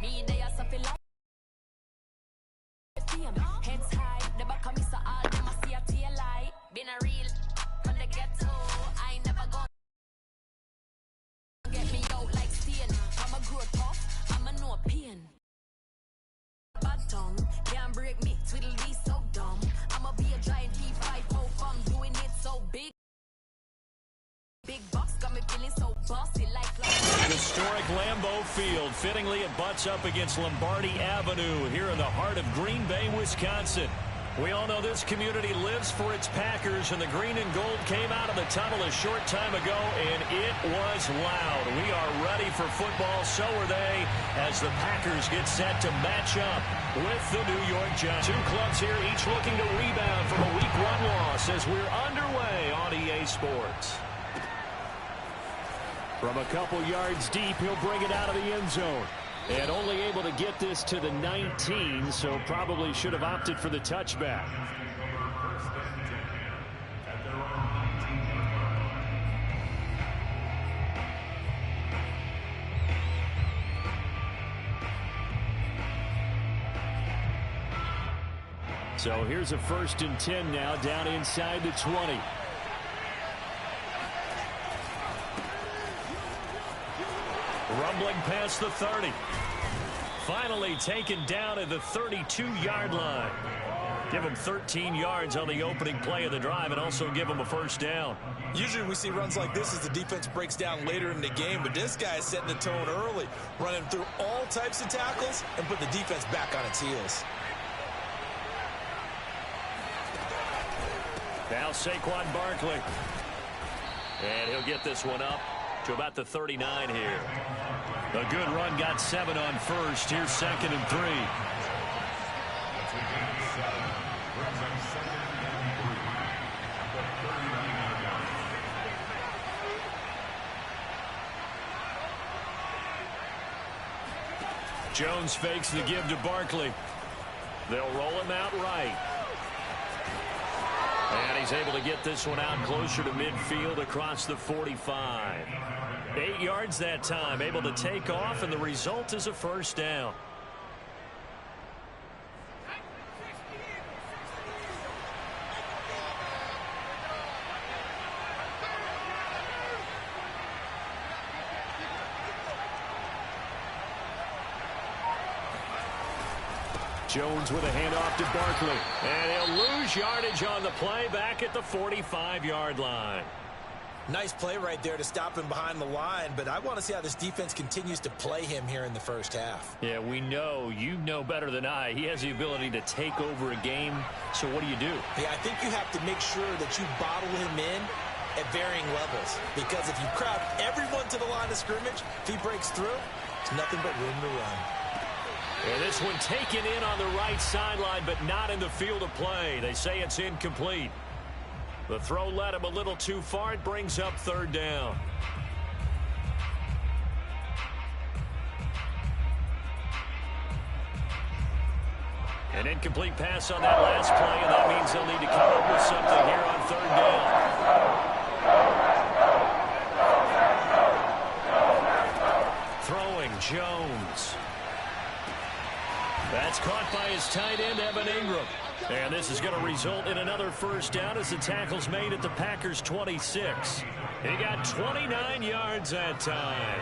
Me they are something like heads high, the back of me so all them I see a tail light. Been a real from the ghetto, I never go get me out like stain. I'm a grow tough, I'm a no pain. Bad tongue, can't break me, Tweedledee so dumb. I'ma be a giant P5 fun, doing it so big. Big box got me feeling so bossy like Historic Lambeau Field. Fittingly, it butts up against Lombardi Avenue here in the heart of Green Bay, Wisconsin. We all know this community lives for its Packers, and the green and gold came out of the tunnel a short time ago, and it was loud. We are ready for football, so are they, as the Packers get set to match up with the New York Giants. Two clubs here, each looking to rebound from a Week 1 loss as we're underway on EA Sports. From a couple yards deep, he'll bring it out of the end zone. And only able to get this to the 19, so probably should have opted for the touchback. So here's a 1st and 10 now, down inside the 20. Rumbling past the 30. Finally taken down at the 32-yard line. Give him 13 yards on the opening play of the drive and also give him a 1st down. Usually we see runs like this as the defense breaks down later in the game, but this guy is setting the tone early, running through all types of tackles and put the defense back on its heels. Now Saquon Barkley. And he'll get this one up to about the 39 here. A good run, got 7 on 1st. Here's 2nd and 3. Jones fakes the give to Barkley. They'll roll him out right. And he's able to get this one out closer to midfield across the 45. 8 yards that time, able to take off, and the result is a 1st down. Jones with a handoff to Barkley. And he'll lose yardage on the play back at the 45-yard line. Nice play right there to stop him behind the line, but I want to see how this defense continues to play him here in the 1st half. Yeah, we know. You know better than I. He has the ability to take over a game, so what do you do? Yeah, I think you have to make sure that you bottle him in at varying levels, because if you crowd everyone to the line of scrimmage, if he breaks through, it's nothing but room to run. And this one taken in on the right sideline, but not in the field of play. They say it's incomplete. The throw led him a little too far. It brings up 3rd down. An incomplete pass on that last play, and that means they'll need to come up with something here on 3rd down. Throwing Jones. That's caught by his tight end, Evan Ingram. And this is going to result in another 1st down as the tackle's made at the Packers' 26. He got 29 yards that time.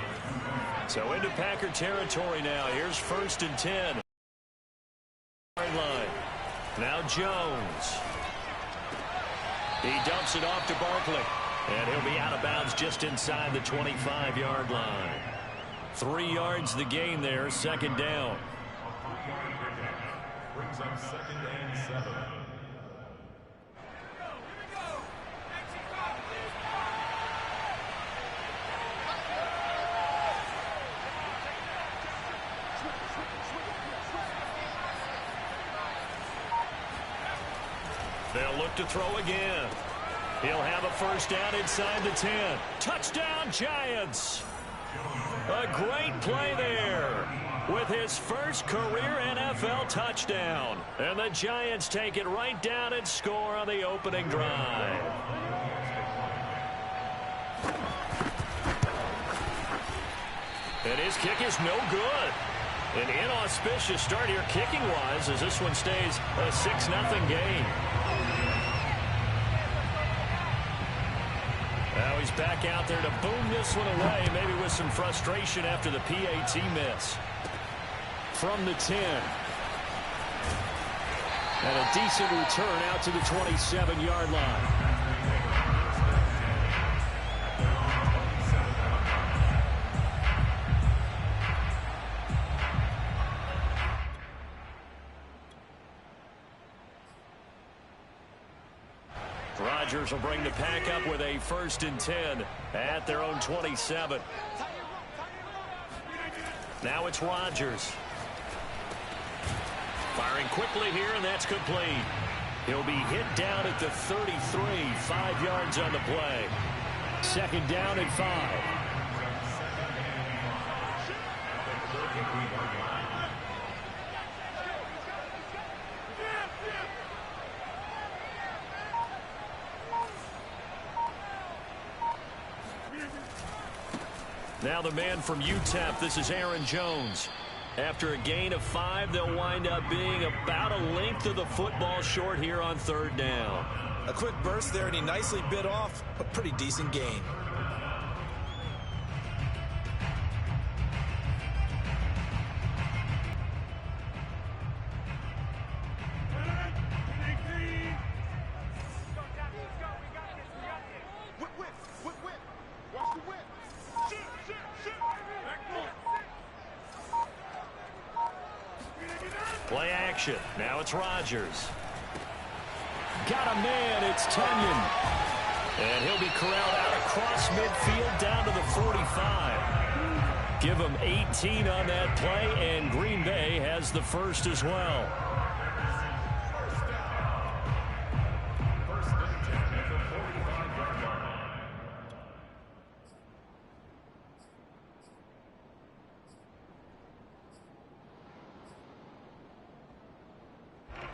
So into Packer territory now. Here's 1st and 10. Line. Now Jones. He dumps it off to Barkley. And he'll be out of bounds just inside the 25-yard line. 3 yards the gain there, 2nd down. Brings up 2nd and 7. They'll look to throw again. He'll have a 1st down inside the 10. Touchdown, Giants. A great play there with his 1st career NFL touchdown. And the Giants take it right down and score on the opening drive. And his kick is no good. An inauspicious start here kicking-wise as this one stays a 6-0 game. Now he's back out there to boom this one away, maybe with some frustration after the PAT miss. From the 10. And a decent return out to the 27-yard line. Rodgers will bring the pack up with a 1st and 10 at their own 27. Now it's Rodgers. Firing quickly here, and that's complete. He'll be hit down at the 33, 5 yards on the play. 2nd down and 5. Now the man from UTEP, this is Aaron Jones. After a gain of 5, they'll wind up being about a length of the football short here on 3rd down. A quick burst there, and he nicely bit off a pretty decent gain. Play action. Now it's Rodgers. Got a man. It's Tunyon. And he'll be corralled out across midfield down to the 45. Give him 18 on that play, and Green Bay has the 1st as well.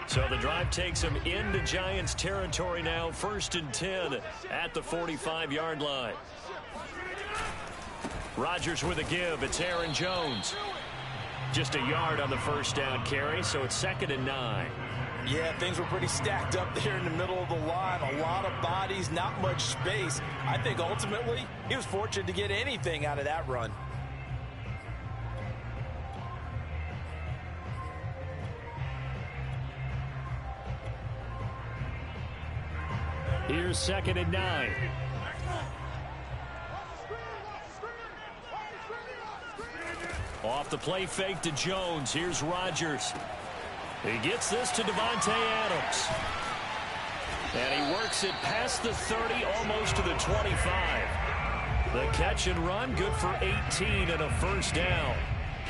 So the drive takes him into Giants territory now. 1st and 10 at the 45-yard line. Rodgers with a give. It's Aaron Jones. Just a yard on the 1st down carry, so it's 2nd and 9. Yeah, things were pretty stacked up there in the middle of the line. A lot of bodies, not much space. I think ultimately he was fortunate to get anything out of that run. Here's 2nd and 9. Off the play fake to Jones. Here's Rodgers. He gets this to Davante Adams. And he works it past the 30, almost to the 25. The catch and run, good for 18 and a 1st down.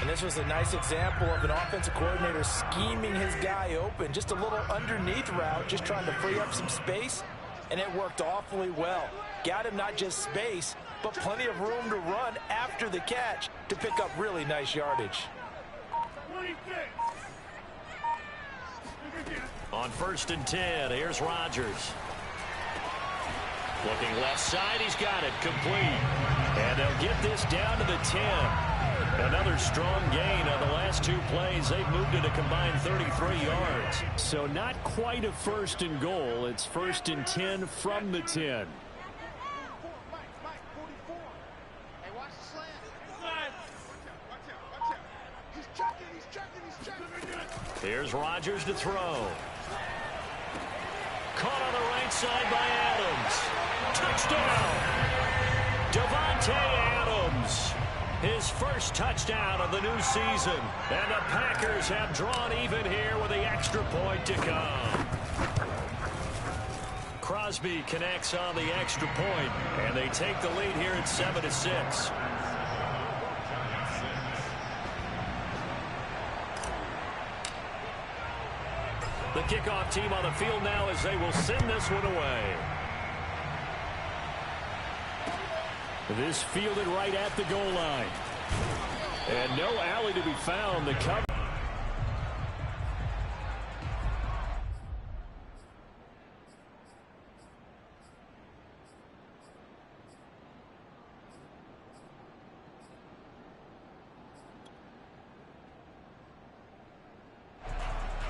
And this was a nice example of an offensive coordinator scheming his guy open. Just a little underneath route, just trying to free up some space. And it worked awfully well. Got him not just space, but plenty of room to run after the catch to pick up really nice yardage. On 1st and 10, here's Rodgers. Looking left side, he's got it complete. And they'll get this down to the 10. Another strong gain on the last 2 plays. They've moved it a combined 33 yards. So not quite a 1st and goal. It's 1st and 10 from the 10. Here's Rodgers to throw. Caught on the right side by Adams. Touchdown! Davante Adams. His 1st touchdown of the new season. And the Packers have drawn even here with the extra point to come. Crosby connects on the extra point, and they take the lead here at 7-6. The kickoff team on the field now as they will send this one away. This fielded right at the goal line. And no alley to be found. The cover.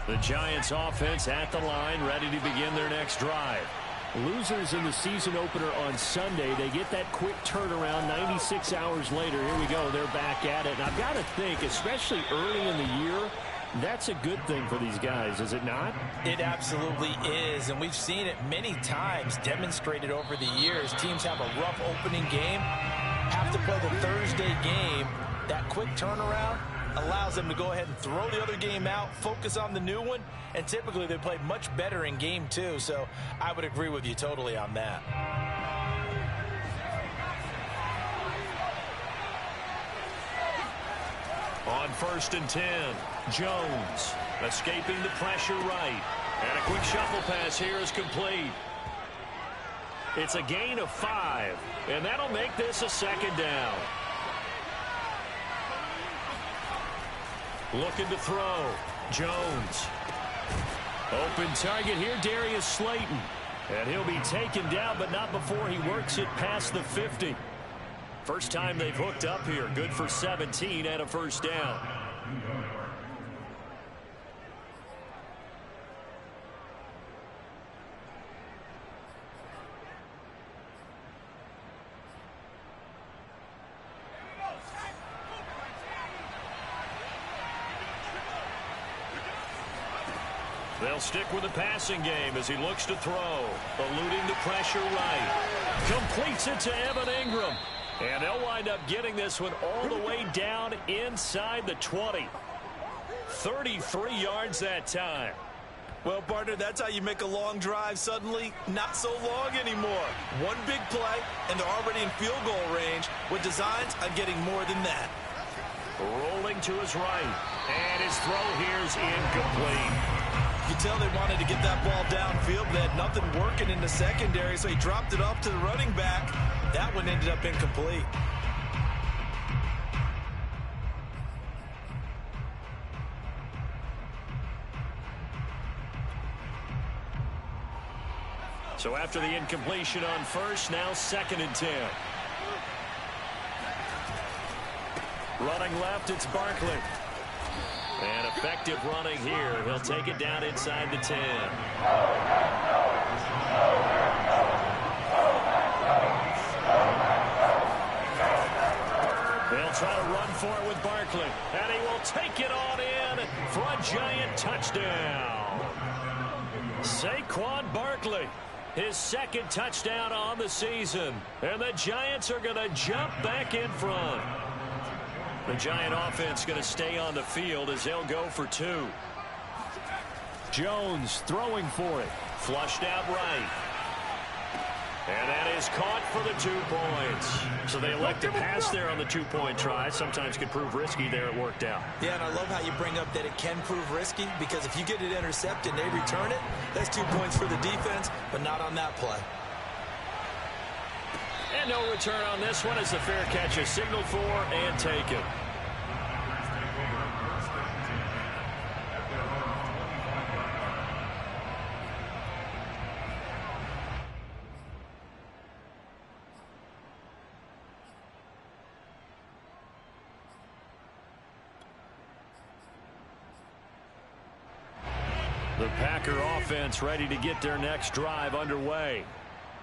The Giants offense at the line, ready to begin their next drive. Losers in the season opener on Sunday. They get that quick turnaround 96 hours later. Here we go. They're back at it. And I've got to think, especially early in the year, that's a good thing for these guys, is it not? It absolutely is, and we've seen it many times demonstrated over the years. Teams have a rough opening game, have to play the Thursday game. That quick turnaround allows them to go ahead and throw the other game out, focus on the new one, and typically they play much better in game two, so I would agree with you totally on that. On 1st and 10, Jones escaping the pressure right. And a quick shuffle pass here is complete. It's a gain of 5, and that'll make this a 2nd down. Looking to throw. Jones. Open target here, Darius Slayton. And he'll be taken down, but not before he works it past the 50. First time they've hooked up here. Good for 17 and a 1st down. They'll stick with the passing game as he looks to throw. Eluding the pressure right. Completes it to Evan Ingram. And they'll wind up getting this one all the way down inside the 20. 33 yards that time. Well, partner, that's how you make a long drive suddenly not so long anymore. One big play, and they're already in field goal range with designs on getting more than that. Rolling to his right. And his throw here's incomplete. You tell they wanted to get that ball downfield. They had nothing working in the secondary, so he dropped it off to the running back. That one ended up incomplete. So after the incompletion on 1st, now 2nd and 10. Running left, it's Barkley. And effective running here. He'll take it down inside the 10. They'll try to run for it with Barkley. And he will take it on in for a Giant touchdown. Saquon Barkley, his 2nd touchdown on the season. And the Giants are going to jump back in front. The Giant offense going to stay on the field as they'll go for 2. Jones throwing for it. Flushed out right. And that is caught for the 2 points. So they elect to pass there on the 2-point try. Sometimes can prove risky there. It worked out. Yeah, and I love how you bring up that it can prove risky, because if you get it intercepted and they return it, that's 2 points for the defense, but not on that play. And no return on this one as the fair catch is signaled for and taken. The Packer offense ready to get their next drive underway.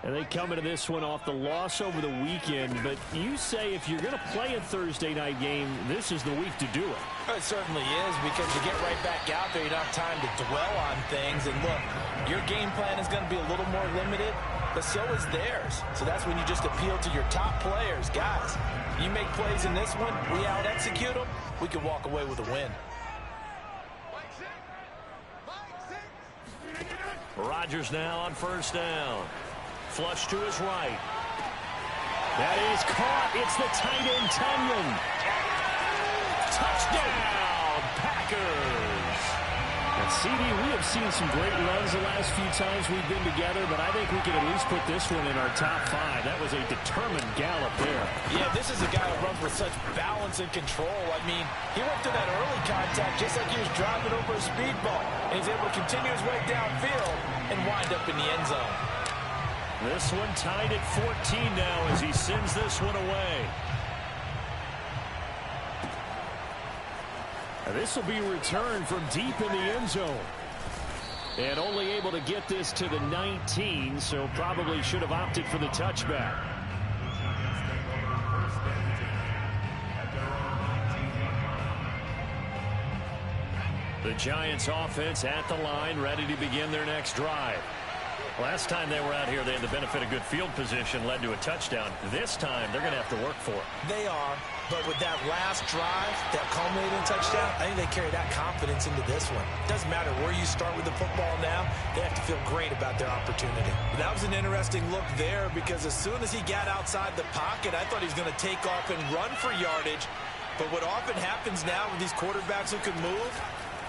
And they come into this one off the loss over the weekend. But you say if you're going to play a Thursday night game, this is the week to do it. It certainly is, because you get right back out there. You don't have time to dwell on things. And look, your game plan is going to be a little more limited, but so is theirs. So that's when you just appeal to your top players. Guys, you make plays in this one, we out-execute them, we can walk away with a win. Rodgers now on 1st down. Flush to his right. That is caught. It's the tight end, Tunyon. Touchdown, Packers. And CD, we have seen some great runs the last few times we've been together, but I think we can at least put this one in our top 5. That was a determined gallop there. Yeah, this is a guy who runs with such balance and control. I mean, he went through that early contact just like he was driving over a speedball. And he's able to continue his way downfield and wind up in the end zone. This one tied at 14 now as he sends this one away. This will be returned from deep in the end zone. And only able to get this to the 19, so probably should have opted for the touchback. The Giants offense at the line, ready to begin their next drive. Last time they were out here, they had the benefit of good field position, led to a touchdown. This time, they're going to have to work for it. They are, but with that last drive, that culminating touchdown, I think they carry that confidence into this one. Doesn't matter where you start with the football now, they have to feel great about their opportunity. That was an interesting look there because as soon as he got outside the pocket, I thought he was going to take off and run for yardage. But what often happens now with these quarterbacks who can move,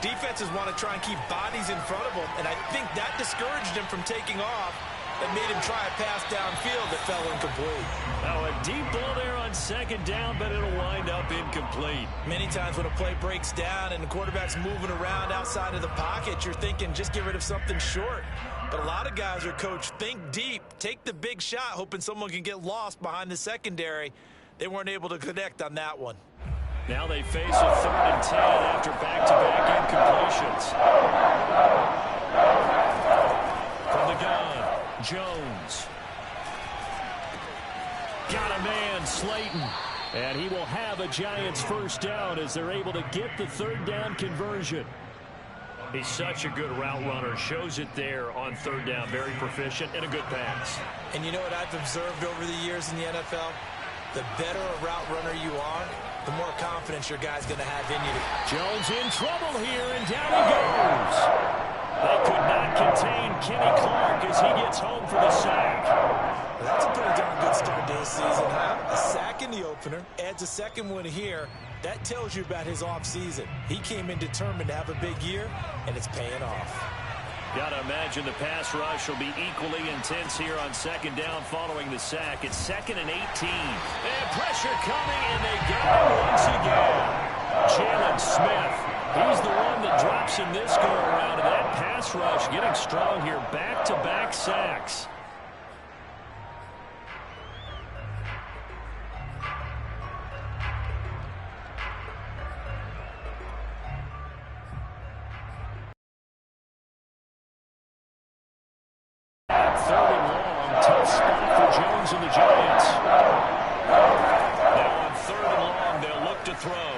defenses want to try and keep bodies in front of them, and I think that discouraged him from taking off and made him try a pass downfield that fell incomplete. Now a deep ball there on second down, but it'll wind up incomplete. Many times when a play breaks down and the quarterback's moving around outside of the pocket, you're thinking just get rid of something short. But a lot of guys are coached, think deep, take the big shot, hoping someone can get lost behind the secondary. They weren't able to connect on that one. Now they face a 3rd and 10 after back-to-back incompletions. From the gun, Jones. Got a man, Slayton. And he will have a Giants first down as they're able to get the 3rd down conversion. He's such a good route runner. Shows it there on 3rd down. Very proficient and a good pass. And you know what I've observed over the years in the NFL? The better a route runner you are, the more confidence your guy's going to have in you. Jones in trouble here, and down he goes. They could not contain Kenny Clark as he gets home for the sack. Well, that's a pretty darn good start to his season, huh? A sack in the opener, adds a second one here. That tells you about his offseason. He came in determined to have a big year, and it's paying off. Got to imagine the pass rush will be equally intense here on second down following the sack. It's 2nd and 18. And pressure coming, and they got him once again. Jalen Smith, he's the one that drops in this go-around. And that pass rush getting strong here. Back-to-back sacks. Jones and the Giants. Now on 3rd and long, they'll look to throw.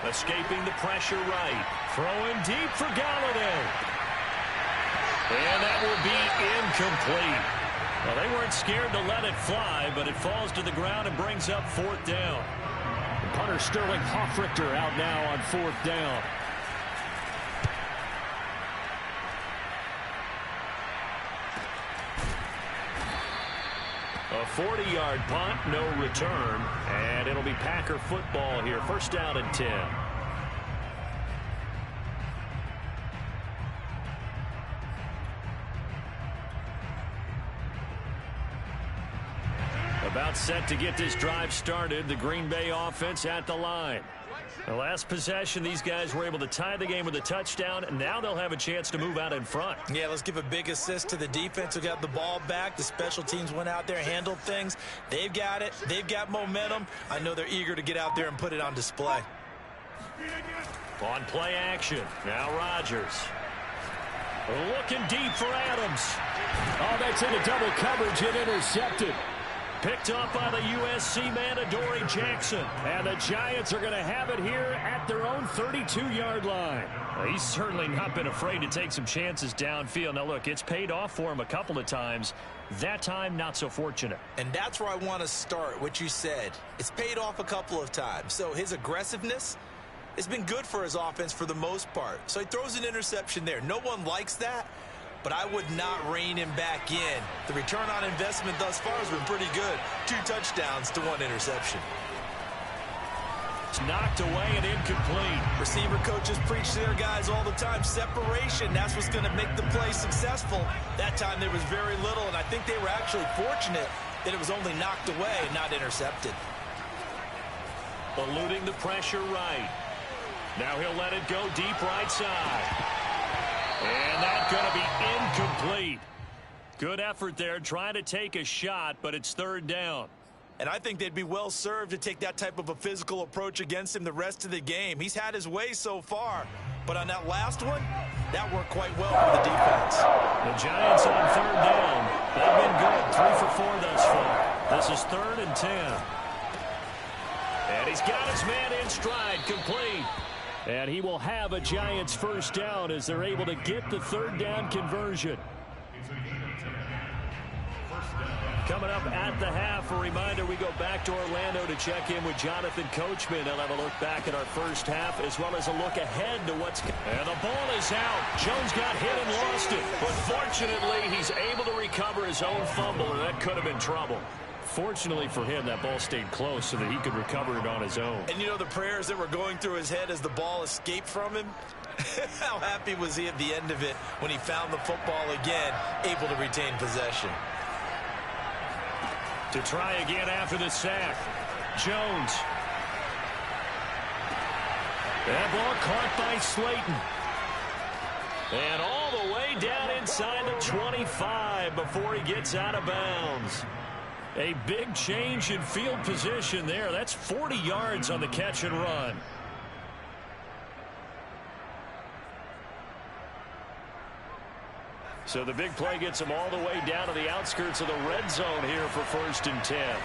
Escaping the pressure right. Throwing deep for Galladay. And that will be incomplete. Well, they weren't scared to let it fly, but it falls to the ground and brings up 4th down. The punter Sterling Hoffrichter out now on 4th down. A 40-yard punt, no return, and it'll be Packer football here. 1st down and 10. About set to get this drive started. The Green Bay offense at the line. The last possession, these guys were able to tie the game with a touchdown, and now they'll have a chance to move out in front. Yeah, let's give a big assist to the defense who got the ball back. The special teams went out there, handled things. They've got it. They've got momentum. I know they're eager to get out there and put it on display. On play action, now Rodgers. Looking deep for Adams. Oh, that's into double coverage and intercepted. Picked up by the USC man, Adoree Jackson. And the Giants are going to have it here at their own 32-yard line. Well, he's certainly not been afraid to take some chances downfield. Now, look, it's paid off for him a couple of times. That time, not so fortunate. And that's where I want to start, what you said. It's paid off a couple of times. So his aggressiveness has been good for his offense for the most part. So he throws an interception there. No one likes that. But I would not rein him back in. The return on investment thus far has been pretty good. 2 touchdowns to 1 interception. It's knocked away and incomplete. Receiver coaches preach to their guys all the time. Separation, that's what's going to make the play successful. That time there was very little, and I think they were actually fortunate that it was only knocked away and not intercepted. Eluding the pressure right. Now he'll let it go deep right side. And that's going to be incomplete. Good effort there, trying to take a shot, but it's 3rd down. And I think they'd be well served to take that type of a physical approach against him the rest of the game. He's had his way so far, but on that last one, that worked quite well for the defense. The Giants on third down. They've been good, 3 for 4 thus far. This is 3rd and 10. And he's got his man in stride, complete. And he will have a Giants first down as they're able to get the 3rd down conversion. Coming up at the half, a reminder, we go back to Orlando to check in with Jonathan Coachman. He'll have a look back at our first half as well as a look ahead to what's... And the ball is out. Jones got hit and lost it. But fortunately, he's able to recover his own fumble, and that could have been trouble. Fortunately for him, that ball stayed close so that he could recover it on his own. And you know the prayers that were going through his head as the ball escaped from him? How happy was he at the end of it when he found the football again, able to retain possession? To try again after the sack. Jones. That ball caught by Slayton. And all the way down inside the 25 before he gets out of bounds. A big change in field position there. That's 40 yards on the catch and run. So the big play gets him all the way down to the outskirts of the red zone here for 1st and 10.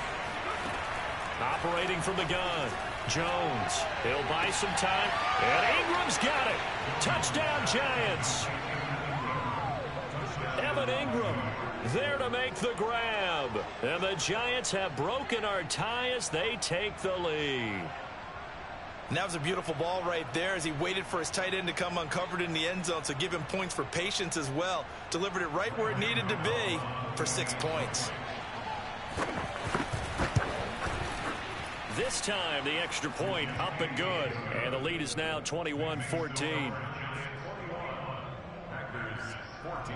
Operating from the gun. Jones. He'll buy some time. And Ingram's got it. Touchdown, Giants. Evan Ingram there to make the grab. And the Giants have broken our tie as they take the lead. And that was a beautiful ball right there as he waited for his tight end to come uncovered in the end zone, so give him points for patience as well. Delivered it right where it needed to be for 6 points. This time, the extra point up and good. And the lead is now 21-14. Packers 14.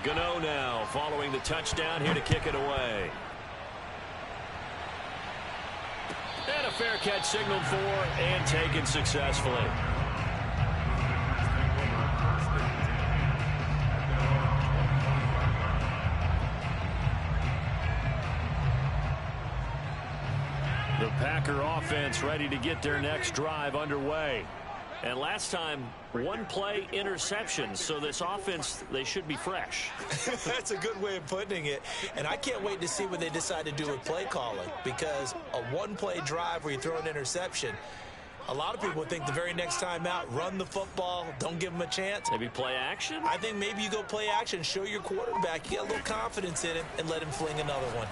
Gano now following the touchdown here to kick it away. And a fair catch signaled for and taken successfully. The Packer offense ready to get their next drive underway. And last time, 1 play interception. So this offense, they should be fresh. That's a good way of putting it. And I can't wait to see what they decide to do with play calling. Because a 1-play drive where you throw an interception, a lot of people think the very next time out, run the football, don't give them a chance. Maybe play action? I think maybe you go play action, show your quarterback, you get a little confidence in him, and let him fling another one.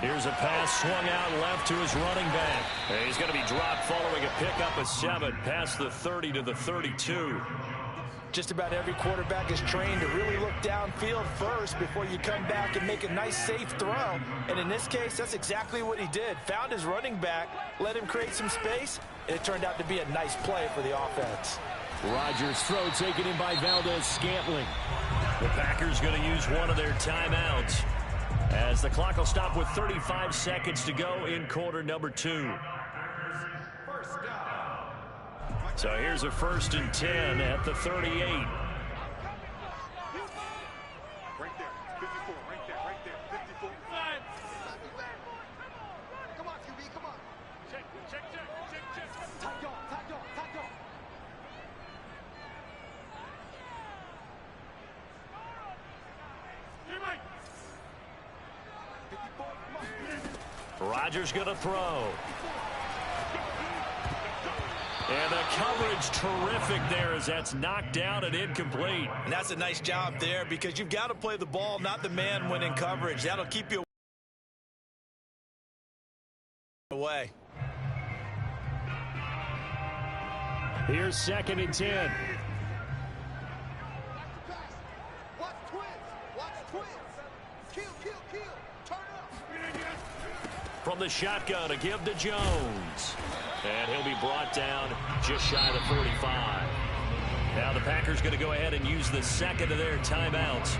Here's a pass swung out left to his running back. And he's going to be dropped following a pickup of 7 past the 30 to the 32. Just about every quarterback is trained to really look downfield first before you come back and make a nice, safe throw. And in this case, that's exactly what he did. Found his running back, let him create some space, and it turned out to be a nice play for the offense. Rodgers' throw taken in by Valdez-Scantling. The Packers going to use one of their timeouts, as the clock will stop with 35 seconds to go in quarter number 2. So here's a 1st and 10 at the 38. Right there, 54, right there, 54. Come on, QB, come on. Check. Tight dog. Rodgers going to throw. And the coverage terrific there as that's knocked down and incomplete. And that's a nice job there because you've got to play the ball, not the man when in coverage. That'll keep you away. Here's 2nd and 10. Watch twins. Kill. Turn up. From the shotgun, a give to Jones. And he'll be brought down just shy of the 45. Now the Packers going to go ahead and use the 2nd of their timeouts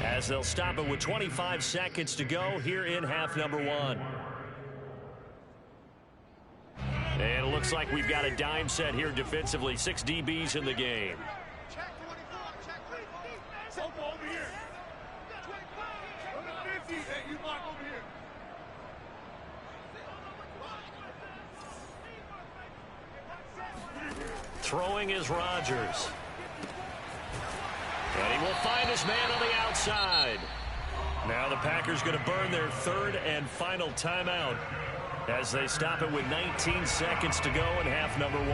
as they'll stop it with 25 seconds to go here in half number 1. looks like we've got a dime set here defensively. 6 DBs in the game. Check 24. Check 24. Over here. 50. Hey, you block over here. Throwing is Rodgers. And he will find his man on the outside. Now the Packers going to burn their 3rd and final timeout as they stop it with 19 seconds to go in half number 1.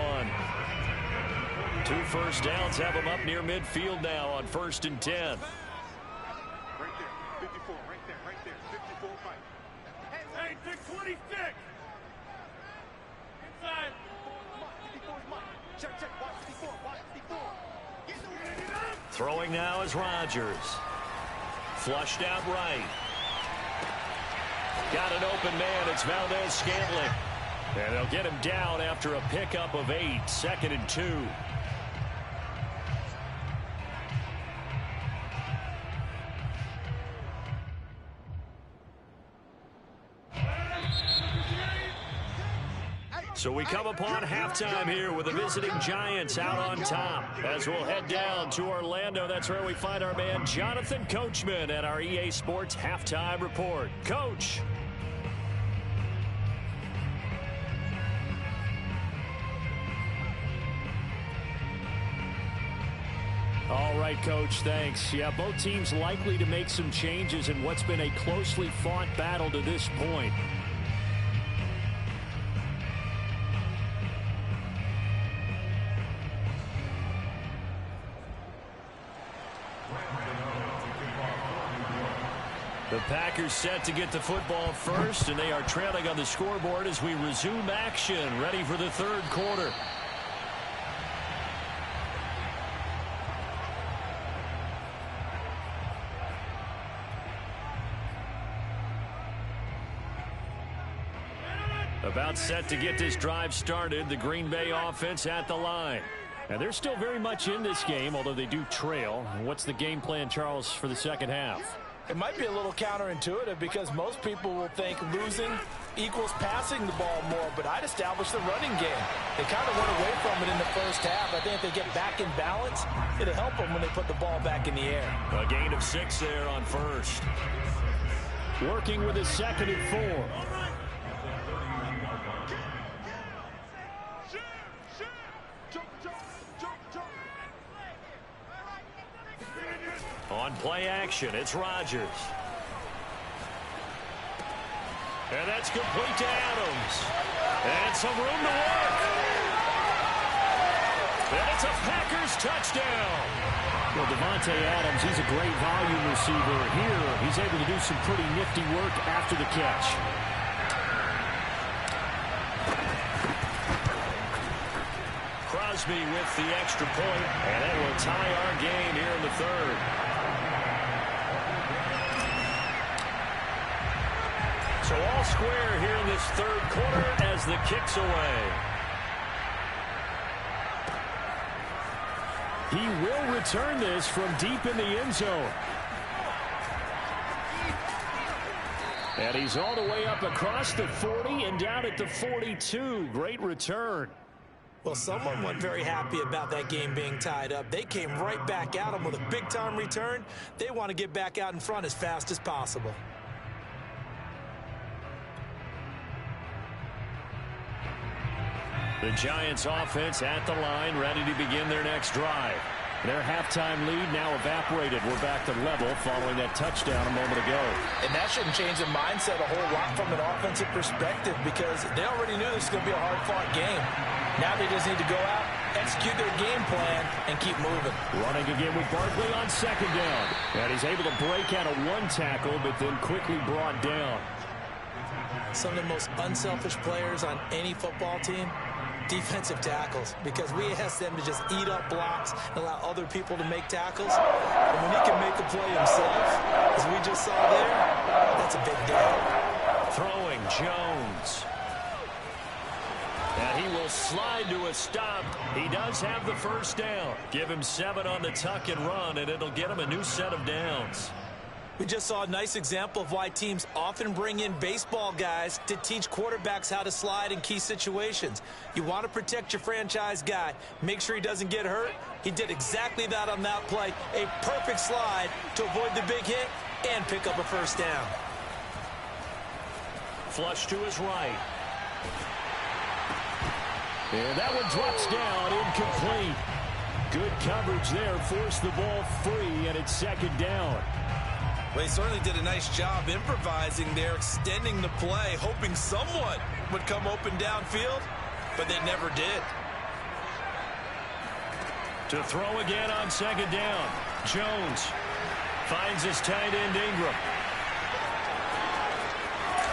2 first downs have them up near midfield now on 1st and 10. Right there. 54. Right there. 54 fight. Hey, pick 26. Inside. 54 is mine. Check. Watch 54. Watch 54. Throwing now is Rodgers. Flushed out right. Got an open man. It's Valdez-Scantling. And they'll get him down after a pickup of 8. 2nd and 2. So we come upon halftime here with the visiting Giants out on top. As we'll head down to Orlando, that's where we find our man Jonathan Coachman at our EA Sports Halftime Report. Coach. All right, Coach, thanks. Yeah, both teams likely to make some changes in what's been a closely fought battle to this point. The Packers set to get the football first, and they are trailing on the scoreboard as we resume action, ready for the 3rd quarter. About set to get this drive started, the Green Bay offense at the line. And they're still very much in this game, although they do trail. What's the game plan, Charles, for the 2nd half? It might be a little counterintuitive because most people will think losing equals passing the ball more, but I'd establish the running game. They kind of went away from it in the first half. I think if they get back in balance, it'll help them when they put the ball back in the air. A gain of 6 there on 1st. Working with his 2nd and 4. On play action, it's Rodgers. And that's complete to Adams. And some room to work. And it's a Packers touchdown. Well, Devontae Adams, he's a great volume receiver. Here, he's able to do some pretty nifty work after the catch. Crosby with the extra point, and that will tie our game here in the 3rd. So all square here in this 3rd quarter as the kick's away. He will return this from deep in the end zone. And he's all the way up across the 40 and down at the 42. Great return. Well, someone wasn't very happy about that game being tied up. They came right back at him with a big-time return. They want to get back out in front as fast as possible. The Giants offense at the line, ready to begin their next drive. Their halftime lead now evaporated. We're back to level following that touchdown a moment ago. And that shouldn't change the mindset a whole lot from an offensive perspective because they already knew this was going to be a hard-fought game. Now they just need to go out, execute their game plan, and keep moving. Running again with Barkley on 2nd down. And he's able to break out of 1 tackle, but then quickly brought down. Some of the most unselfish players on any football team, defensive tackles, because we ask them to just eat up blocks and allow other people to make tackles. And when he can make the play himself, as we just saw there, that's a big deal. Throwing Jones. And he will slide to a stop. He does have the first down. Give him 7 on the tuck and run, and it'll get him a new set of downs. We just saw a nice example of why teams often bring in baseball guys to teach quarterbacks how to slide in key situations. You want to protect your franchise guy. Make sure he doesn't get hurt. He did exactly that on that play. A perfect slide to avoid the big hit and pick up a first down. Flush to his right. And that one drops down, incomplete. Good coverage there, forced the ball free, and it's second down. Well, he certainly did a nice job improvising there, extending the play, hoping someone would come open downfield, but they never did. To throw again on second down. Jones finds his tight end Ingram.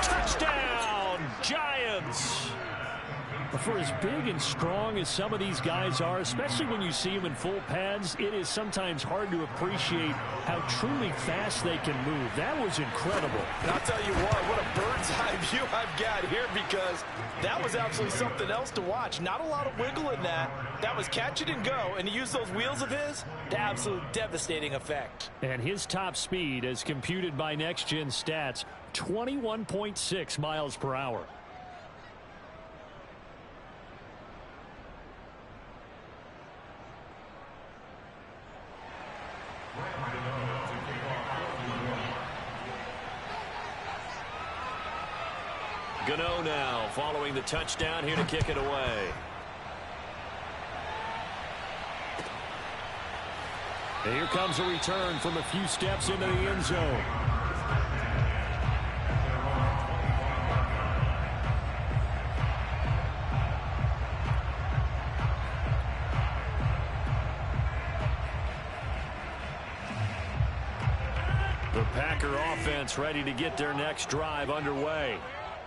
Touchdown, Giants! For as big and strong as some of these guys are, especially when you see them in full pads, it is sometimes hard to appreciate how truly fast they can move. That was incredible. And I'll tell you what a bird's eye view I've got here, because that was absolutely something else to watch. Not a lot of wiggle in that. That was catch it and go, and to use those wheels of his, the absolute devastating effect. And his top speed, as computed by Next Gen Stats, 21.6 miles per hour. Gano now following the touchdown, here to kick it away. And here comes a return from a few steps into the end zone. The Packer offense ready to get their next drive underway.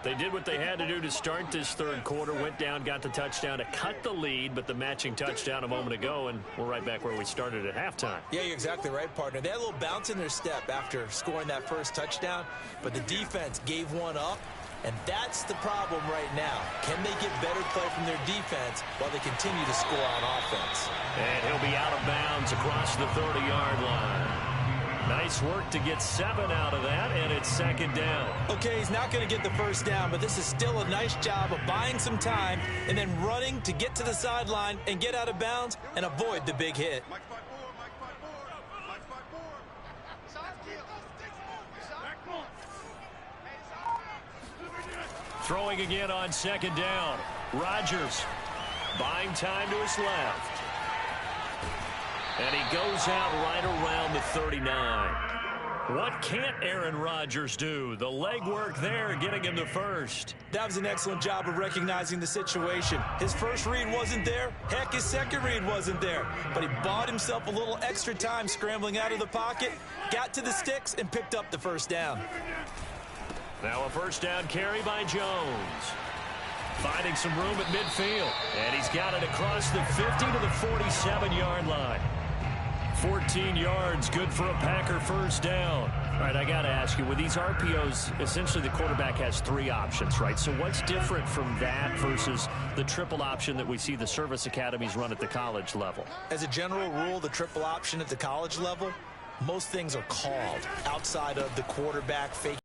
They did what they had to do to start this third quarter, went down, got the touchdown to cut the lead, but the matching touchdown a moment ago, and we're right back where we started at halftime. Yeah, you're exactly right, partner. They had a little bounce in their step after scoring that first touchdown, but the defense gave one up, and that's the problem right now. Can they get better play from their defense while they continue to score on offense? And he'll be out of bounds across the 30-yard line. Nice work to get 7 out of that, and it's second down. Okay, he's not going to get the first down, but this is still a nice job of buying some time and then running to get to the sideline and get out of bounds and avoid the big hit. Throwing again on second down. Rodgers buying time to his left. And he goes out right around the 39. What can't Aaron Rodgers do? The legwork there getting him the first. That was an excellent job of recognizing the situation. His first read wasn't there. Heck, his second read wasn't there. But he bought himself a little extra time scrambling out of the pocket, got to the sticks, and picked up the first down. Now a first down carry by Jones. Finding some room at midfield. And he's got it across the 50 to the 47-yard line. 14 yards, good for a Packer first down. All right, I got to ask you, with these RPOs, essentially the quarterback has 3 options, right? So what's different from that versus the triple option that we see the service academies run at the college level? As a general rule, the triple option at the college level, most things are called outside of the quarterback fake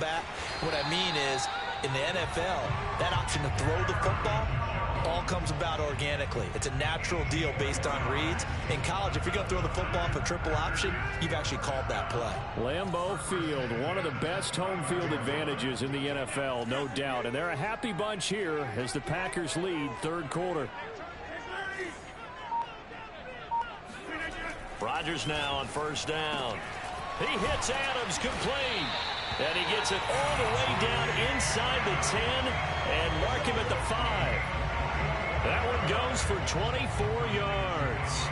back. What I mean is, in the NFL, that option to throw the football all comes about organically. It's a natural deal based on reads. In college, if you're going to throw the football for triple option, you've actually called that play. Lambeau Field, one of the best home field advantages in the NFL, no doubt. And they're a happy bunch here as the Packers lead third quarter. Rodgers now on first down. He hits Adams complete. And he gets it all the way down inside the 10 and mark him at the 5. That one goes for 24 yards.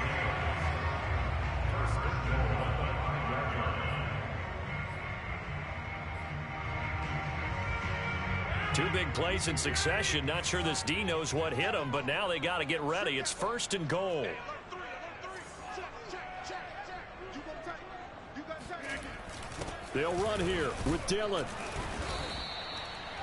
Two big plays in succession. Not sure this D knows what hit him, but now they got to get ready. It's first and goal. They'll run here with Dillon.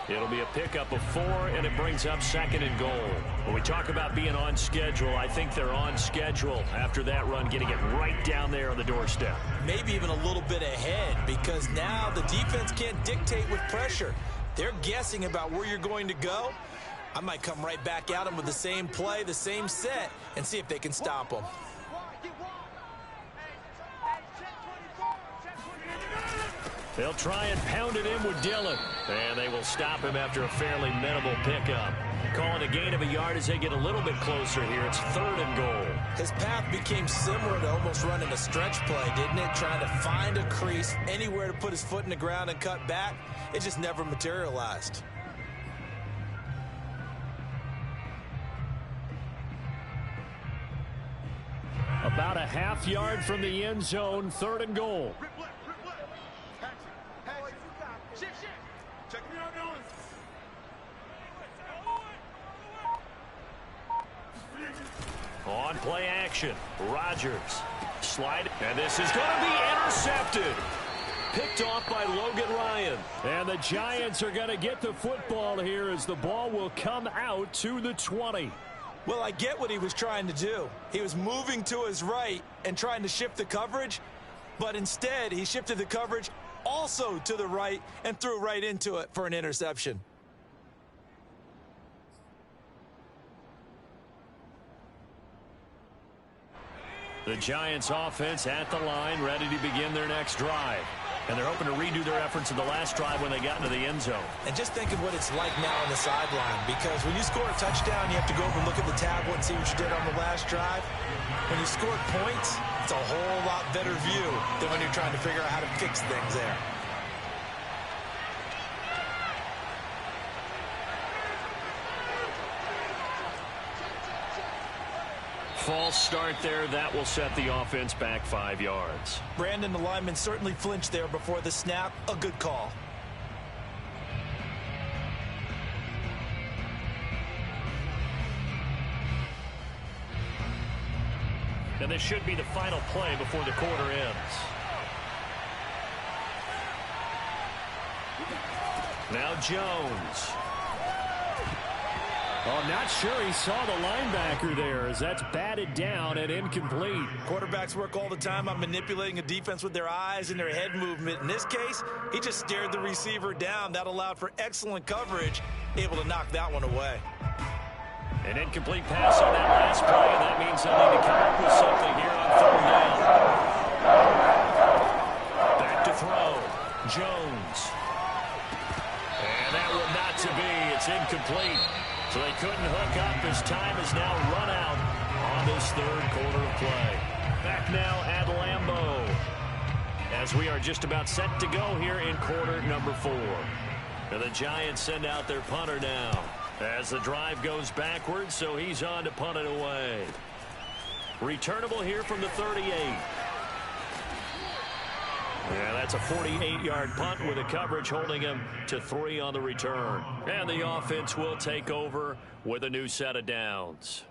It'll be a pickup of 4, and it brings up 2nd and goal. When we talk about being on schedule, I think they're on schedule after that run, getting it right down there on the doorstep. Maybe even a little bit ahead, because now the defense can't dictate with pressure. They're guessing about where you're going to go. I might come right back at them with the same play, the same set, and see if they can stop them. They'll try and pound it in with Dillon. And they will stop him after a fairly minimal pickup. Calling a gain of a yard as they get a little bit closer here. It's 3rd and goal. His path became similar to almost running a stretch play, didn't it? Trying to find a crease, anywhere to put his foot in the ground and cut back. It just never materialized. About a half yard from the end zone, 3rd and goal. On play action, Rodgers. Slide, and this is going to be intercepted. Picked off by Logan Ryan. And the Giants are going to get the football here as the ball will come out to the 20. Well, I get what he was trying to do. He was moving to his right and trying to shift the coverage, but instead he shifted the coverage also to the right and threw right into it for an interception. The Giants offense at the line, ready to begin their next drive. And they're hoping to redo their efforts in the last drive when they got into the end zone. And just think of what it's like now on the sideline, because when you score a touchdown, you have to go over and look at the tablet and see what you did on the last drive. When you score points, it's a whole lot better view than when you're trying to figure out how to fix things there. False start there. That will set the offense back 5 yards. Brandon, the lineman, certainly flinched there before the snap. A good call. And this should be the final play before the quarter ends. Now Jones. Oh, not sure he saw the linebacker there as that's batted down and incomplete. Quarterbacks work all the time on manipulating a defense with their eyes and their head movement. In this case, he just stared the receiver down. That allowed for excellent coverage, able to knock that one away. An incomplete pass on that last play, and that means they'll need to come up with something here on 3rd down. Back to throw. Jones. And that will not to be. It's incomplete. So they couldn't hook up as time is now run out on this 3rd quarter of play. Back now at Lambeau as we are just about set to go here in quarter number 4. And the Giants send out their punter now as the drive goes backwards, so he's on to punt it away. Returnable here from the 38. Yeah, that's a 48-yard punt with a coverage holding him to 3 on the return. And the offense will take over with a new set of downs.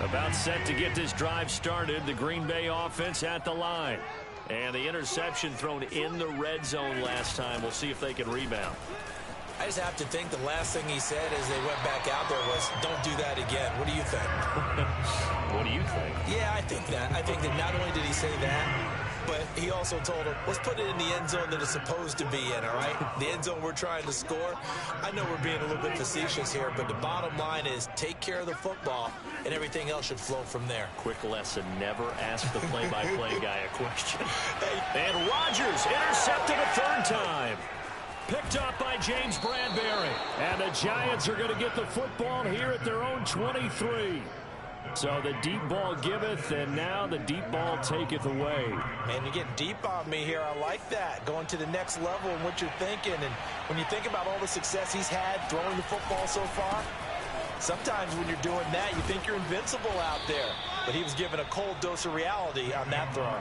About set to get this drive started, the Green Bay offense at the line. And the interception thrown in the red zone last time. We'll see if they can rebound. I just have to think the last thing he said as they went back out there was, don't do that again. What do you think? What do you think? Yeah, I think that. I think that not only did he say that, but he also told him, let's put it in the end zone that it's supposed to be in, all right? The end zone we're trying to score. I know we're being a little bit facetious here, but the bottom line is take care of the football, and everything else should flow from there. Quick lesson, never ask the play-by-play guy a question. And Rodgers intercepted a 3rd time. Picked up by James Bradbury. And the Giants are going to get the football here at their own 23. So the deep ball giveth, and now the deep ball taketh away. Man, you're getting deep on me here. I like that. Going to the next level in what you're thinking. And when you think about all the success he's had throwing the football so far, Sometimes when you're doing that, you think you're invincible out there. But he was given a cold dose of reality on that throw.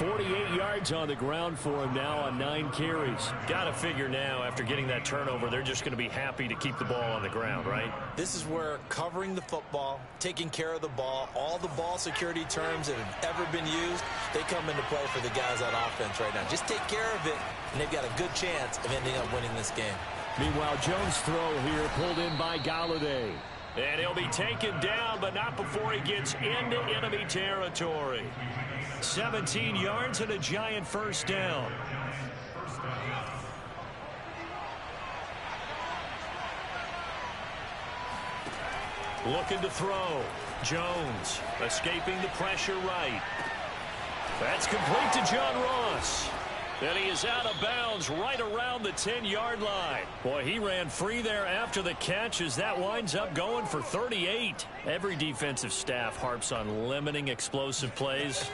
48 yards on the ground for him now on 9 carries. Got to figure now, after getting that turnover, they're just going to be happy to keep the ball on the ground, right? This is where covering the football, taking care of the ball, all the ball security terms that have ever been used, they come into play for the guys on offense right now. Just take care of it, and they've got a good chance of ending up winning this game. Meanwhile, Jones' throw here pulled in by Golladay. And he'll be taken down, but not before he gets into enemy territory. 17 yards and a giant first down. Looking to throw. Jones escaping the pressure right. That's complete to John Ross. And he is out of bounds right around the 10-yard line. Boy, he ran free there after the catch as that winds up going for 38. Every defensive staff harps on limiting explosive plays.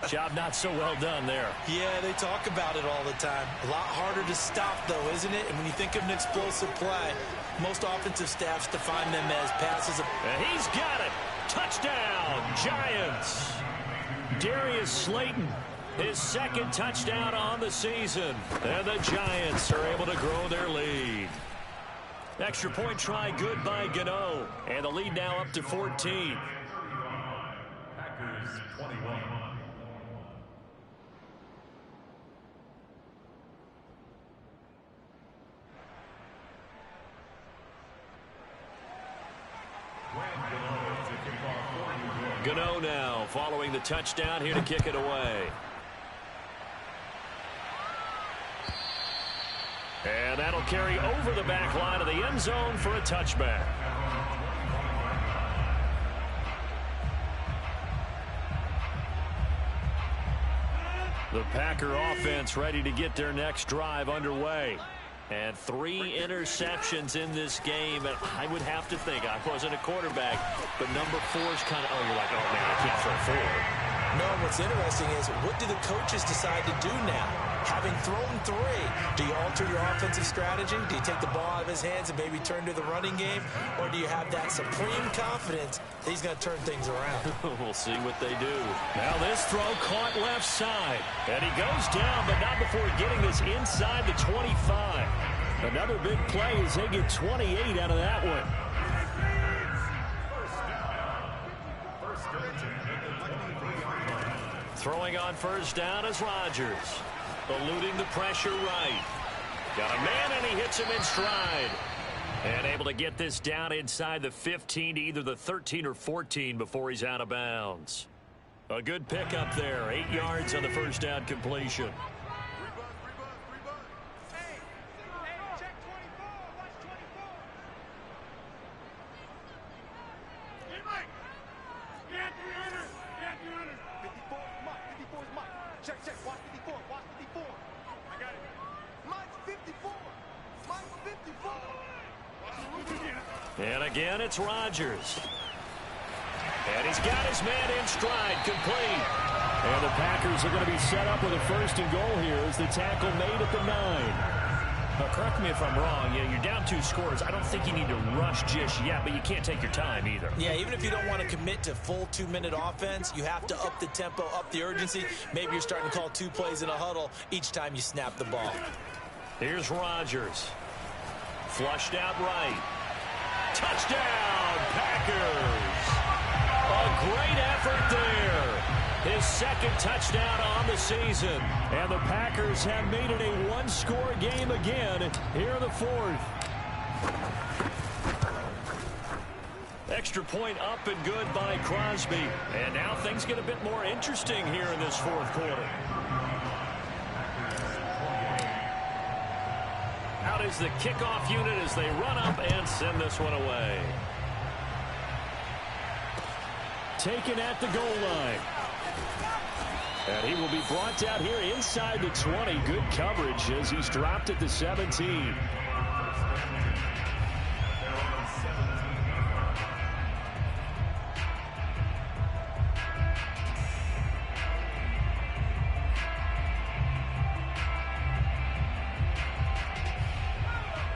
Job not so well done there. Yeah, they talk about it all the time. A lot harder to stop, though, isn't it? And when you think of an explosive play, most offensive staffs define them as passes. And he's got it. Touchdown, Giants. Darius Slayton. His second touchdown on the season. And the Giants are able to grow their lead. Extra point try good by Gano. And the lead now up to 14. Packers 21. Gano now following the touchdown here to kick it away. And that'll carry over the back line of the end zone for a touchback. The Packer offense ready to get their next drive underway. And 3 interceptions in this game. And I would have to think, I wasn't a quarterback, but number 4 is kind of, oh, you're like, oh, man, I can't throw 4. No, what's interesting is, what do the coaches decide to do now? Having thrown 3, do you alter your offensive strategy? Do you take the ball out of his hands and maybe turn to the running game? Or do you have that supreme confidence that he's going to turn things around? We'll see what they do. Now this throw caught left side. And he goes down, but not before getting this inside the 25. Another big play as they get 28 out of that one. Throwing on first down is Rodgers. Eluding the pressure right. Got a man, and he hits him in stride. And able to get this down inside the 15 to either the 13 or 14 before he's out of bounds. A good pickup there. 8 yards on the first down completion. And again, it's Rodgers. And he's got his man in stride, complete. And the Packers are going to be set up with a first and goal here as the tackle made at the 9. Now, correct me if I'm wrong. Yeah, you're down 2 scores. I don't think you need to rush just yet, but you can't take your time either. Yeah, even if you don't want to commit to full 2-minute offense, you have to up the tempo, up the urgency. Maybe you're starting to call 2 plays in a huddle each time you snap the ball. Here's Rodgers. Flushed out right. Touchdown, Packers! A great effort there. His second touchdown on the season. And the Packers have made it a 1-score game again here in the 4th. Extra point up and good by Crosby. And now things get a bit more interesting here in this 4th quarter. Out is the kickoff unit as they run up and send this one away. Taken at the goal line. And he will be brought down here inside the 20. Good coverage as he's dropped at the 17.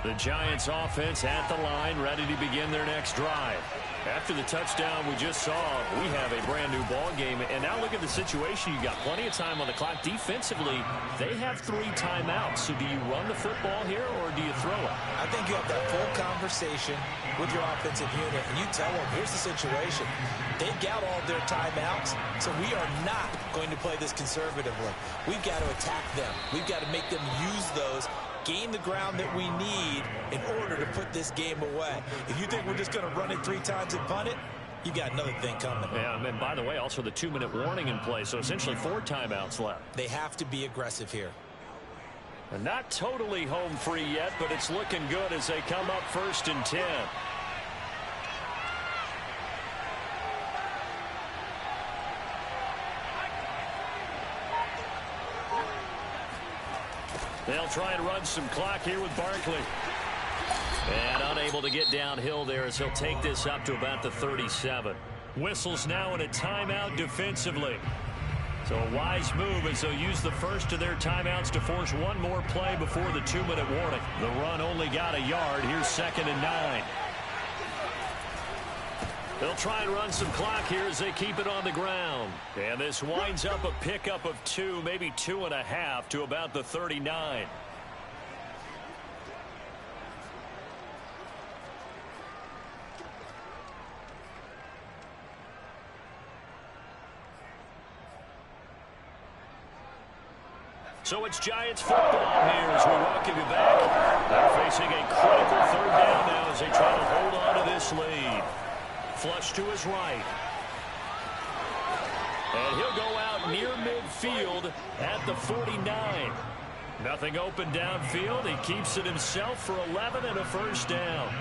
The Giants offense at the line, ready to begin their next drive. After the touchdown we just saw, we have a brand new ball game. And now look at the situation. You got plenty of time on the clock. Defensively, they have 3 timeouts. So do you run the football here or do you throw it? I think you have that full conversation with your offensive unit, and you tell them, here's the situation. They've got all their timeouts, so we are not going to play this conservatively. We've got to attack them. We've got to make them use those, gain the ground that we need in order to put this game away. If you think we're just going to run it 3 times and punt it, you got another thing coming. Yeah, and by the way, also the 2-minute warning in play, so essentially 4 timeouts left. They have to be aggressive here. And not totally home free yet, but it's looking good as they come up 1st and 10. They'll try and run some clock here with Barkley. And unable to get downhill there as he'll take this up to about the 37. Whistles now in a timeout defensively. So a wise move as they'll use the first of their timeouts to force one more play before the 2-minute warning. The run only got a yard. Here's 2nd and 9. They'll try and run some clock here as they keep it on the ground. And this winds up a pickup of 2, maybe 2.5 to about the 39. So it's Giants football here as we welcome you back. They're facing a critical 3rd down now as they try to hold on to this lead. Flush to his right. And he'll go out near midfield at the 49. Nothing open downfield. He keeps it himself for 11 and a 1st down.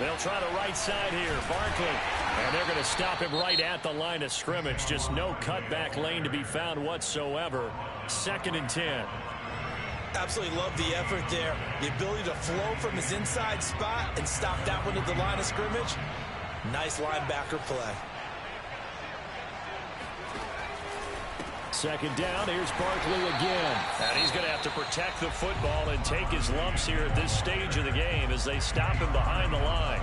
They'll try the right side here. Barkley. And they're going to stop him right at the line of scrimmage. Just no cutback lane to be found whatsoever. 2nd and 10. Absolutely love the effort there. The ability to flow from his inside spot and stop that one at the line of scrimmage. Nice linebacker play. 2nd down. Here's Barkley again. And he's going to have to protect the football and take his lumps here at this stage of the game as they stop him behind the line.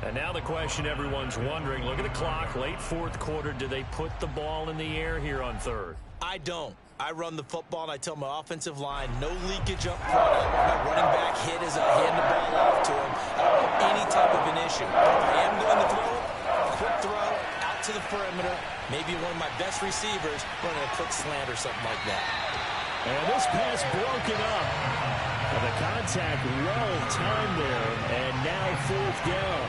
And now the question everyone's wondering, look at the clock, late 4th quarter. Do they put the ball in the air here on 3rd? I don't. I run the football, and I tell my offensive line, no leakage up front. My running back hit as I hand the ball off to him. I don't have any type of an issue. If I am going to throw, quick throw, out to the perimeter, maybe one of my best receivers running a quick slant or something like that. And this pass broken up. And the contact well timed there, and now 4th down.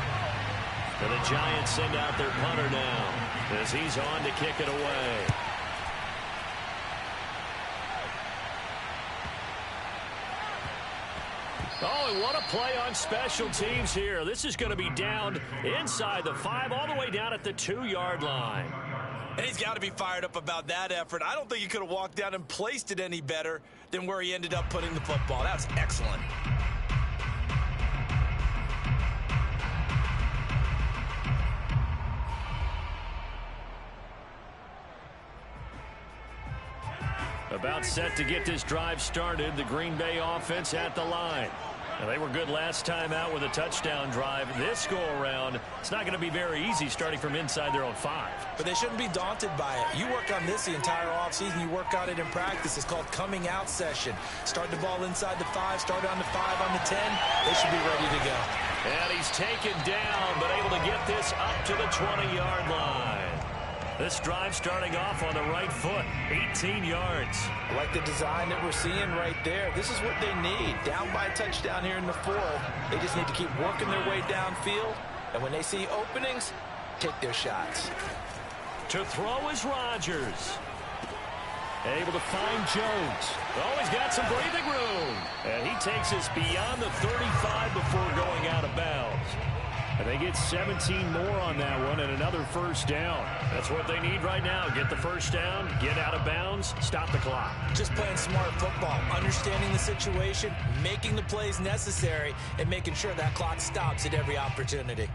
And the Giants send out their punter now as he's on to kick it away. Oh, and what a play on special teams here. This is going to be down inside the 5, all the way down at the 2-yard line. And he's got to be fired up about that effort. I don't think he could have walked down and placed it any better than where he ended up putting the football. That was excellent. About set to get this drive started. The Green Bay offense at the line. And they were good last time out with a touchdown drive. This go-around, it's not going to be very easy starting from inside their own 5. But they shouldn't be daunted by it. You work on this the entire offseason. You work on it in practice. It's called coming out session. Start the ball inside the 5, start on the 5, on the 10. They should be ready to go. And he's taken down, but able to get this up to the 20-yard line. This drive starting off on the right foot, 18 yards. I like the design that we're seeing right there. This is what they need. Down by a touchdown here in the 4th. They just need to keep working their way downfield. And when they see openings, take their shots. To throw is Rodgers. Able to find Jones. Oh, he's got some breathing room. And he takes us beyond the 35 before going out of bounds. And they get 17 more on that one and another 1st down. That's what they need right now. Get the 1st down, get out of bounds, stop the clock. Just playing smart football, understanding the situation, making the plays necessary, and making sure that clock stops at every opportunity.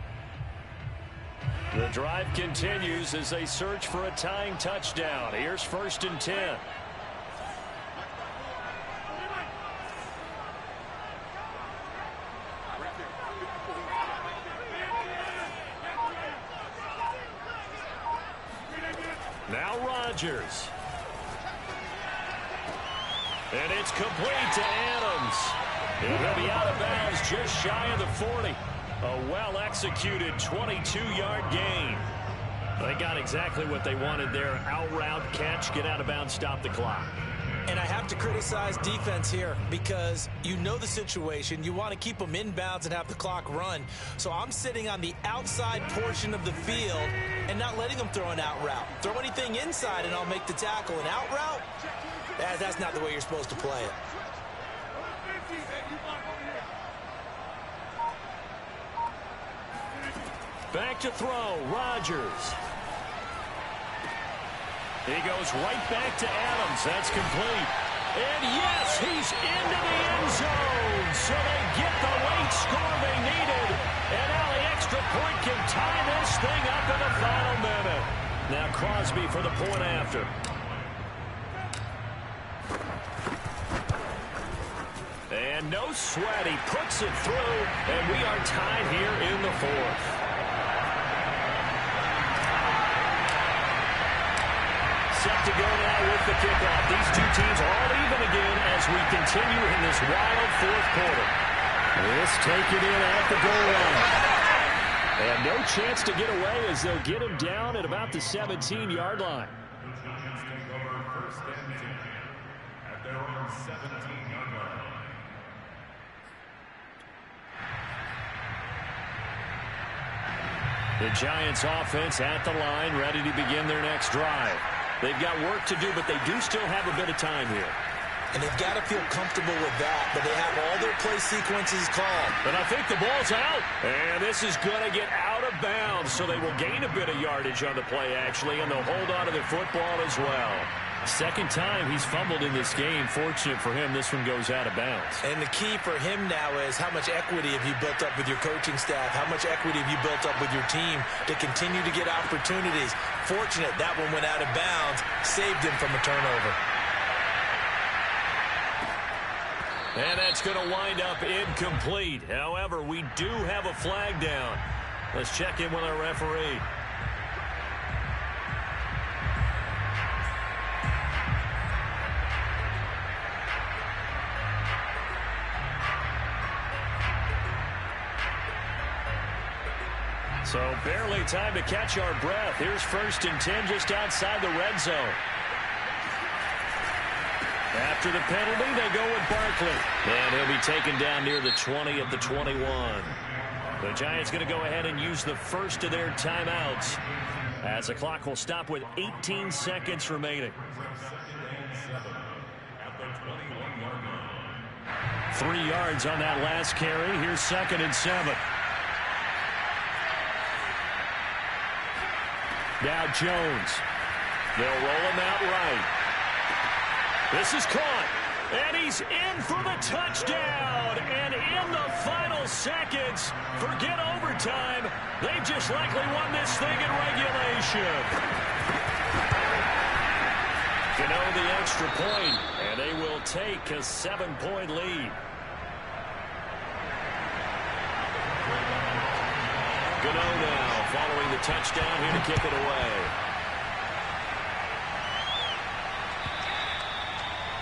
The drive continues as they search for a tying touchdown. Here's 1st and 10. Now Rodgers. And it's complete to Adams. And he'll be out of bounds just shy of the 40. A well-executed 22-yard gain. They got exactly what they wanted there. Out route, catch, get out of bounds, stop the clock. And I have to criticize defense here because you know the situation. You want to keep them in bounds and have the clock run. So I'm sitting on the outside portion of the field and not letting them throw an out route. Throw anything inside and I'll make the tackle. An out route? That's not the way you're supposed to play it. Back to throw, Rodgers. He goes right back to Adams. That's complete. And yes, he's into the end zone. So they get the late score they needed. And now the extra point can tie this thing up in the final minute. Now Crosby for the point after. And no sweat. He puts it through. And we are tied here in the 4th. Set to go now with the kickoff. These two teams all even again as we continue in this wild 4th quarter. This taken in at the goal line. And no chance to get away as they'll get him down at about the 17-yard line. The Giants take over 1st and 10 at their own 17-yard line. The Giants offense at the line, ready to begin their next drive. They've got work to do, but they do still have a bit of time here. And they've got to feel comfortable with that, but they have all their play sequences called. But I think the ball's out. And this is going to get out of bounds, so they will gain a bit of yardage on the play, actually, and they'll hold on to their football as well. Second time he's fumbled in this game. Fortunate for him, this one goes out of bounds. And the key for him now is how much equity have you built up with your coaching staff? How much equity have you built up with your team to continue to get opportunities? Fortunate that one went out of bounds, saved him from a turnover. And that's going to wind up incomplete. However, we do have a flag down. Let's check in with our referee. So barely time to catch our breath. Here's 1st and 10 just outside the red zone. After the penalty, they go with Barkley. And he'll be taken down near the 20 at the 21. The Giants going to go ahead and use the first of their timeouts as the clock will stop with 18 seconds remaining. 3 yards on that last carry. Here's 2nd and 7. Now Jones. They'll roll him out right. This is caught. And he's in for the touchdown. And in the final seconds, forget overtime. They just likely won this thing in regulation. Gano the extra point, and they will take a 7-point lead. Gano now following the touchdown here to kick it away.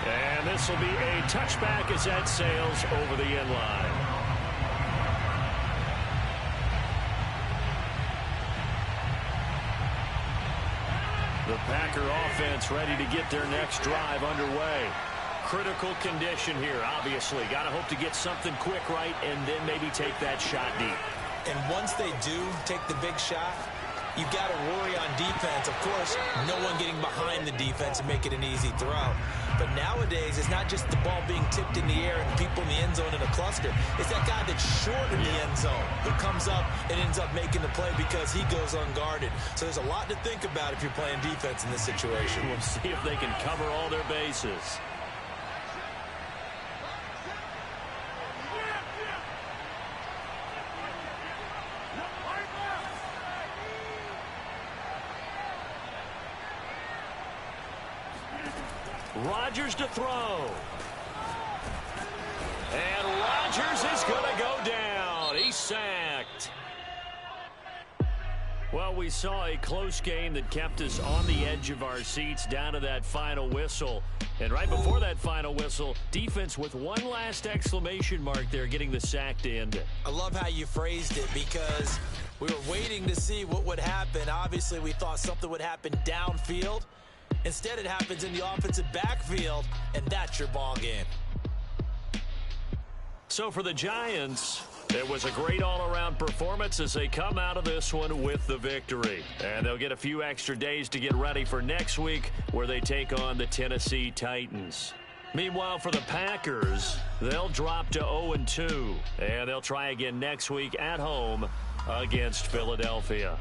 And this will be a touchback as that sails over the end line. The Packer offense ready to get their next drive underway. Critical condition here, obviously. Got to hope to get something quick right and then maybe take that shot deep. And once they do take the big shot, you've got to worry on defense. Of course, no one getting behind the defense and make it an easy throw. But nowadays, it's not just the ball being tipped in the air and people in the end zone in a cluster. It's that guy that's short in the end zone who comes up and ends up making the play because he goes unguarded. So there's a lot to think about if you're playing defense in this situation. We'll see if they can cover all their bases. Rodgers to throw. And Rodgers is going to go down. He's sacked. Well, we saw a close game that kept us on the edge of our seats down to that final whistle. And right before that final whistle, defense with one last exclamation mark there, getting the sack to end it. I love how you phrased it because we were waiting to see what would happen. Obviously, we thought something would happen downfield. Instead, it happens in the offensive backfield, and that's your ball game. So for the Giants, it was a great all-around performance as they come out of this one with the victory. And they'll get a few extra days to get ready for next week where they take on the Tennessee Titans. Meanwhile, for the Packers, they'll drop to 0-2, and they'll try again next week at home against Philadelphia.